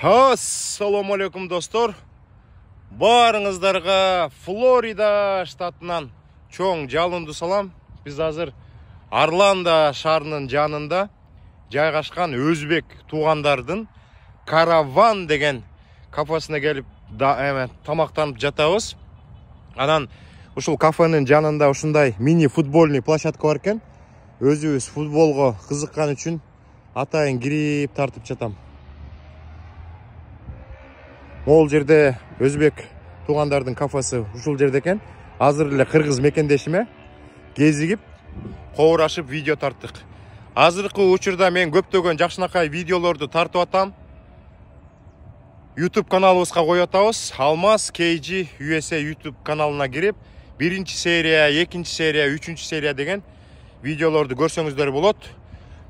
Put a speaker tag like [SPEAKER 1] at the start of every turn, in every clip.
[SPEAKER 1] Assalamu алейкум достор. Барыңыздарга Флорида штатынан чоң жалынды салам. Biz азыр Орландо шаарынын жанында жайгашкан өзбек туугандардын Караван деген кафесине келип тамактанып жатабыз. Анан ушул кафенин жанында ушундай мини футбольный площадка бар экен. Өзүбүз футболго кызыккан үчүн атайын кирип тартып жатам. Ол жерде өзбек туугандардын кафесі ушул жерде экен. Азыр эле кыргыз мекендешиме кезигип, коурашып видео тарттык. Азыркы учурда мен көптөгөн жакшынакай видеолорду тартып атам. YouTube каналыбызга коюп атабыз. Алмаз KG USA YouTube каналына кирип, 1-чи серия, 2-чи серия, 3-чү серия деген видеолорду көрсөңүздөр болот.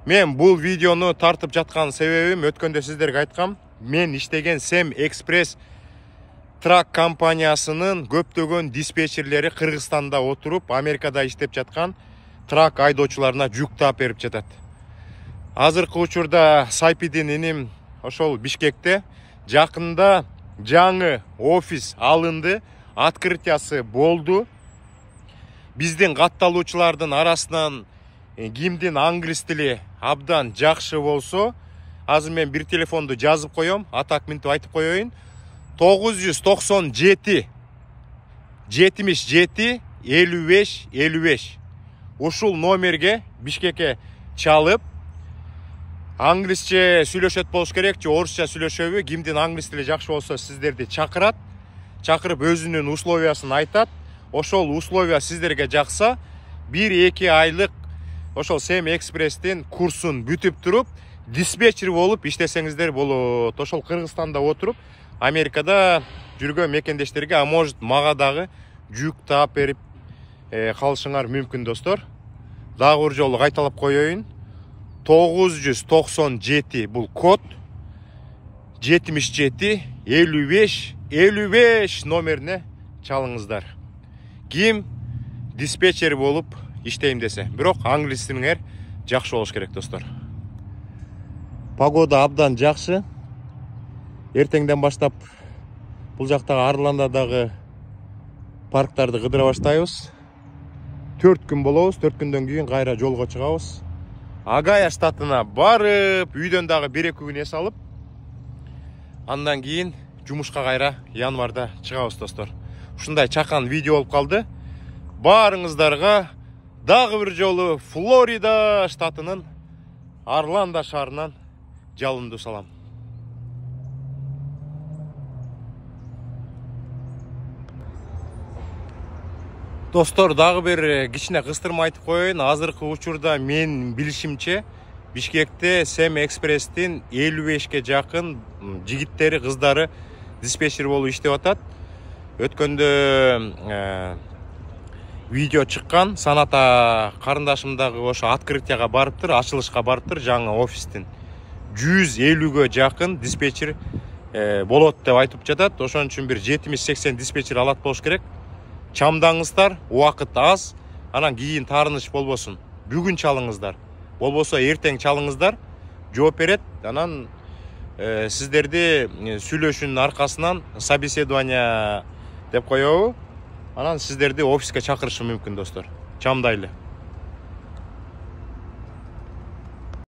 [SPEAKER 1] Мен бул видеону тартып жаткан себебим өткөндө сиздерге айткам. Мен иштеген Sem Express трак компаниясынын көптөгөн диспетчерлери Кыргызстанда отуруп, Америкада иштеп жаткан трак айдоочуларына жүк таап берип жатат. Азыркы учурда Сайпидин иним ошол Бишкекте жакында жаңы офис алынды, открытиясы болду. Биздин катталуучулардын арасынан кимдин англис тили абдан жакшы болсо, азыр мен бир телефонду жазып коем, атак минтип айтып коеюн. 997 77 55 55. Ушул номерге Бишкекке чалып, англисче сүйлөшөт болуш керек же орусча сүйлөшөбү, кимдин англис тили жакшы болсо сиздерди чакырат. Чакырып өзүнүн условиясын айтат. Ошол условия сиздерге жакса, 1-2 айлык ошол Sem Express'тин курсун бүтүп туруп, диспетчер болуп иштесеңиздер болот. Ошол Кыргызстанда отуруп, Америкада жүргөн мекендештерге, а может мага дагы жүк таап берип калышыңар мүмкүн достор. Дагы бир жолу кайталап коеюн. 997 бул код, 77 55 55 номерине чалыңыздар. Ким диспетчер болуп иштейм десе, бирок англис тилиңер жакшы болуш керек достор. Погода абдан жакшы. Эртеңден баштап бул жактагы Орландодагы парктарды кыдыра баштайбыз. 4 күн болобуз, 4 күндөн кийин кайра жолго чыгабыз. Агая штатына барып, үйдөн дагы 1-2 күн эс алып, андан кийин жумушка кайра январда чыгабыз достор. Ушундай чакан видео болуп калды. Барыңыздарга дагы бир жолу Флорида штатынын Орландо шаарынан жалынды салам. Достор, дагы бир кичине кыстырма айтып коеюн. Азыркы учурда мен билишимче Бишкекте Sem Express'тин 55ке жакын жигиттери, кыздары диспетчер болуп иштеп атат. Өткөндө видео чыккан, Саната карындашым дагы ошо открытияга барыптыр, ачылышка барыптыр жаңы офистин. 150ге жакын диспетчер болот деп айтып жатат. Ошон үчүн бир 70-80 диспетчер алат болуш керек. Чамдаңыздар, убакыт аз, анан кийин таарыныч болбосун. Бүгүн чалыңыздар. Болбосо эртең чалыңыздар, жооп берет. Анан сиздерди сүйлөшүүнүн аркасынан собеседование деп коебу. Анан сиздерди офиске чакырышы мүмкүн достор. Чамдайлы.